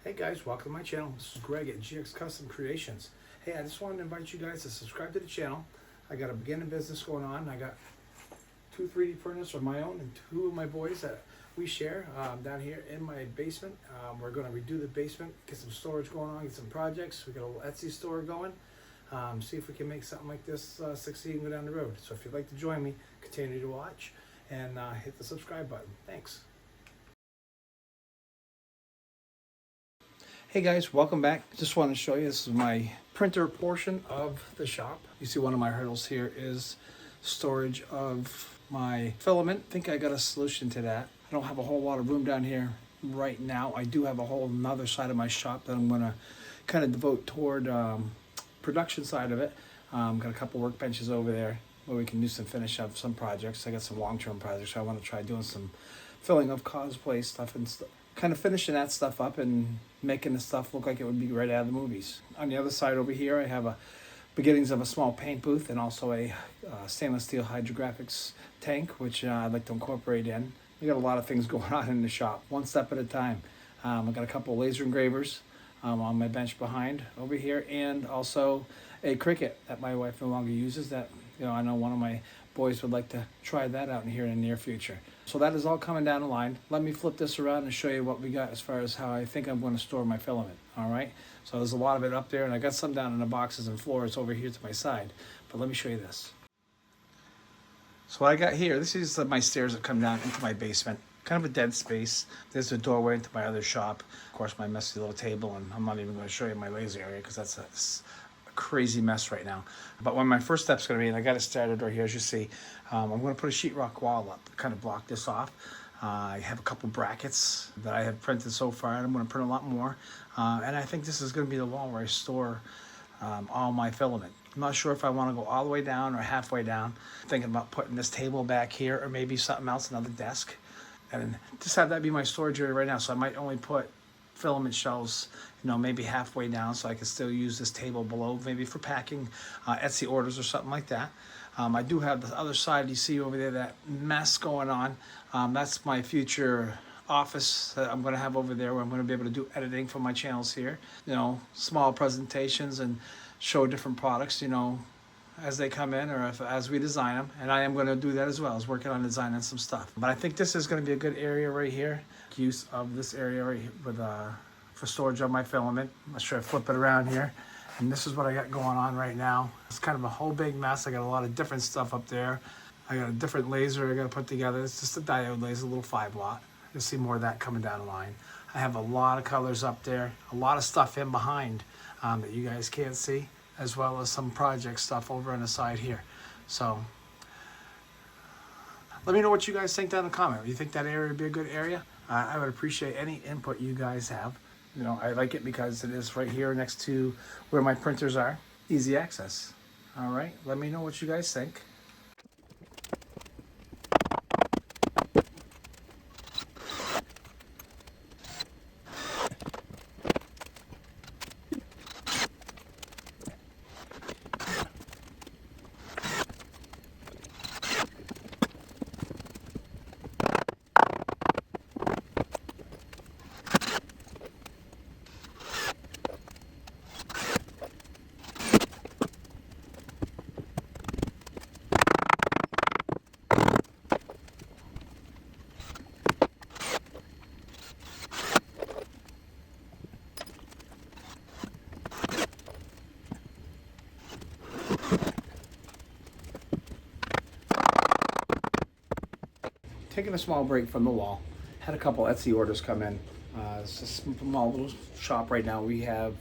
Hey guys, welcome to my channel. This is Greg at GX Custom Creations. Hey, I just wanted to invite you guys to subscribe to the channel. I got a beginning business going on. I got 2 3D printers of my own and 2 of my boys that we share down here in my basement. We're going to redo the basement, get some storage going on, get some projects. We got a little Etsy store going. See if we can make something like this succeed and go down the road. So if you'd like to join me, continue to watch and hit the subscribe button. Thanks. Hey guys, welcome back. Just want to show you, this is my printer portion of the shop. You see one of my hurdles here is storage of my filament. I think I got a solution to that. I don't have a whole lot of room down here right now. I do have a whole another side of my shop that I'm going to kind of devote toward production side of it. Got a couple workbenches over there where we can do some finish of some projects. I got some long-term projects. I want to try doing some filling of cosplay stuff and kind of finishing that stuff up and making the stuff look like it would be right out of the movies. On the other side over here, I have a beginnings of a small paint booth and also a stainless steel hydrographics tank, which I'd like to incorporate in. We got a lot of things going on in the shop, one step at a time. I got a couple of laser engravers on my bench behind over here, and also a Cricut that my wife no longer uses that, I know one of my boys would like to try that out in here in the near future. So that is all coming down the line. Let me flip this around and show you what we got as far as how I think I'm going to store my filament. All right. So there's a lot of it up there, and I got some down in the boxes and floors over here to my side. But let me show you this. So what I got here, this is my stairs that come down into my basement. Kind of a dead space. There's a doorway into my other shop. Of course, my messy little table, and I'm not even going to show you my laser area because that's a crazy mess right now. But when my first step's going to be, and I got it started right here, as you see, I'm going to put a sheetrock wall up, kind of block this off. I have a couple brackets that I have printed so far, and I'm going to print a lot more. And I think this is going to be the wall where I store all my filament. I'm not sure if I want to go all the way down or halfway down. I'm thinking about putting this table back here, or maybe something else, another desk, and just have that be my storage area right now. So I might only put filament shelves, maybe halfway down, so I can still use this table below, maybe for packing Etsy orders or something like that. I do have the other side you see over there, that mess going on. That's my future office that I'm going to have over there, where I'm going to be able to do editing for my channels here. Small presentations and show different products, as they come in, or as we design them. And I am going to do that as well, as working on designing some stuff. But I think this is going to be a good area right here. Use of this area right here with for storage of my filament. Let's try to flip it around here. And this is what I got going on right now. It's kind of a whole big mess. I got a lot of different stuff up there. I got a different laser I got to put together. It's just a diode laser, a little 5-watt. You'll see more of that coming down the line. I have a lot of colors up there, a lot of stuff in behind that you guys can't see, as well as some project stuff over on the side here. So let me know what you guys think down in the comment. You think that area would be a good area? I would appreciate any input you guys have. I like it because it is right here next to where my printers are. Easy access. All right, let me know what you guys think. Taking a small break from the wall. Had a couple Etsy orders come in. It's a small little shop right now. We have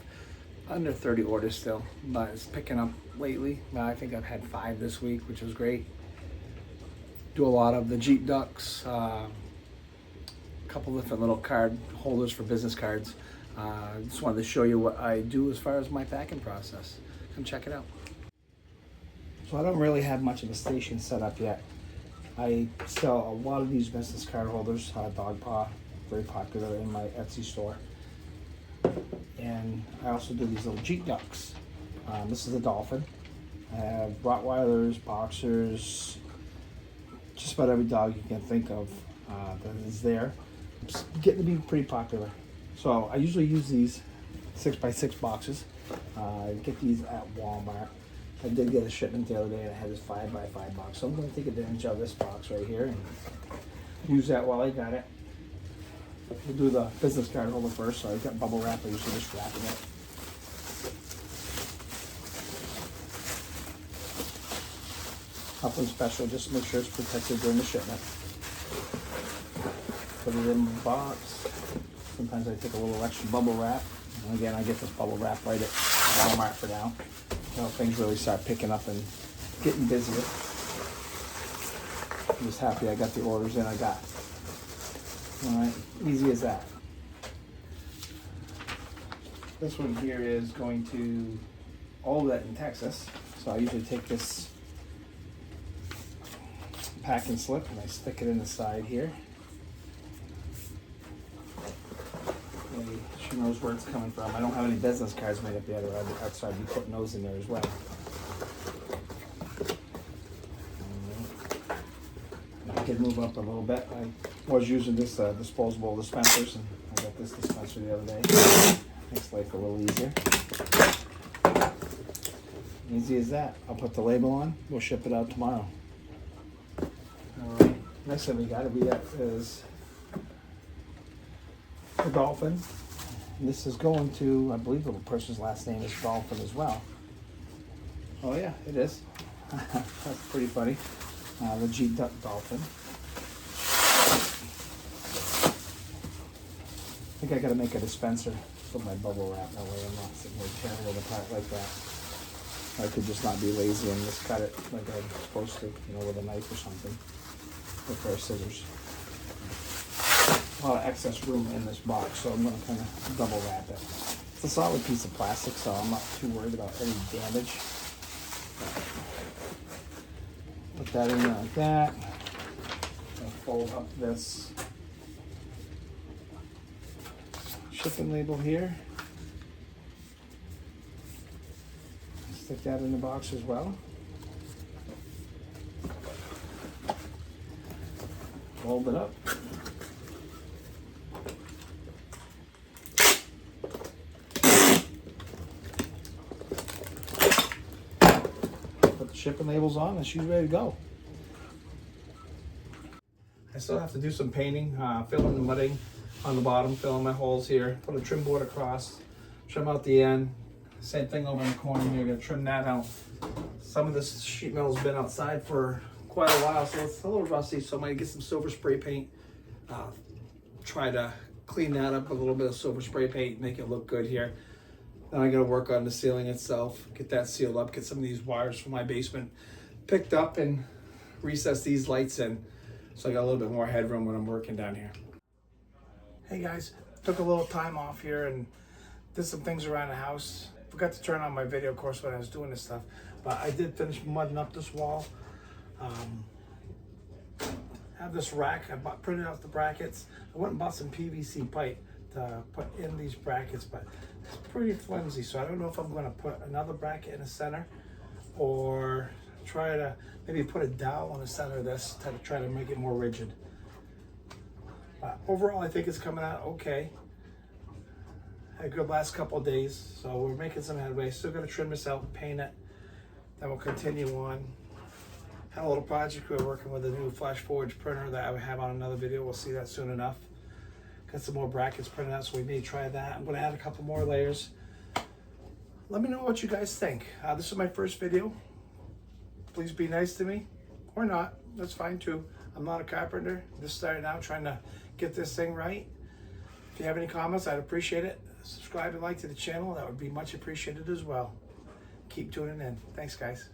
under 30 orders still, but it's picking up lately. I think I've had 5 this week, which is great. Do a lot of the Jeep ducks, a couple different little card holders for business cards. Just wanted to show you what I do as far as my packing process. Come check it out. So I don't really have much of a station set up yet. I sell a lot of these business card holders, dog paw, very popular in my Etsy store. And I also do these little Jeep ducks. This is a dolphin. I have Rottweilers, boxers, just about every dog you can think of that is there. It's getting to be pretty popular. So I usually use these 6x6 boxes. I get these at Walmart. I did get a shipment the other day and I had this 5x5 box. So I'm going to take advantage of this box right here and use that while I got it. We'll do the business card holder first. So I've got bubble wrap. I usually just wrap it up. Nothing special, just make sure it's protected during the shipment. Put it in the box. Sometimes I take a little extra bubble wrap. And again, I get this bubble wrap right at Walmart for now. You know, things really start picking up and getting busier. I'm just happy I got the orders in I got. All right, easy as that. This one here is going to Outlet in Texas. So I usually take this packing slip and I stick it in the side here. And she knows where it's coming from. I don't have any business cards made up yet, or I'd be putting those in there as well. I can move up a little bit. I was using this disposable dispensers, and I got this dispenser the other day. Makes life a little easier. Easy as that. I'll put the label on. We'll ship it out tomorrow. Alright, next thing we got is a dolphin. And this is going to, I believe the person's last name is Dolphin as well. Oh yeah, it is. That's pretty funny. The G Duck Dolphin. I think I gotta make a dispenser for my bubble wrap. That way I'm not sitting here tearing it apart like that. I could just not be lazy and just cut it like I'm supposed to, you know, with a knife or something. Or a pair of scissors. A lot of excess room in this box, so I'm going to kind of double wrap it. It's a solid piece of plastic, so I'm not too worried about any damage. Put that in there like that. I'll fold up this shipping label here. Stick that in the box as well. Fold it up. Put the shipping labels on and she's ready to go. I still have to do some painting, fill in the mudding on the bottom, fill in my holes here, put a trim board across, trim out the end. Same thing over in the corner here, gonna trim that out. Some of this sheet metal's been outside for quite a while, so it's a little rusty, so I might get some silver spray paint. Try to clean that up with a little bit of silver spray paint, make it look good here. Then I gotta work on the ceiling itself, get that sealed up, get some of these wires from my basement picked up and recess these lights in. So I got a little bit more headroom when I'm working down here. Hey guys, took a little time off here and did some things around the house. Forgot to turn on my video, of course, when I was doing this stuff, but I did finish mudding up this wall. Have this rack, I printed out the brackets. I went and bought some PVC pipe to put in these brackets, but it's pretty flimsy, so I don't know if I'm gonna put another bracket in the center or try to maybe put a dowel on the center of this to try to make it more rigid. But overall, I think it's coming out okay. Had a good last couple of days, so we're making some headway. Still gonna trim this out, paint it, then we'll continue on. Had a little project, we're working with a new Flash Forge printer that I have on another video. We'll see that soon enough. Got some more brackets printed out, so we may try that. I'm gonna add a couple more layers. Let me know what you guys think. This is my first video. Please be nice to me, or not, that's fine too. I'm not a carpenter, just starting out trying to get this thing right. If you have any comments, I'd appreciate it. Subscribe and like to the channel, that would be much appreciated as well. Keep tuning in. Thanks guys.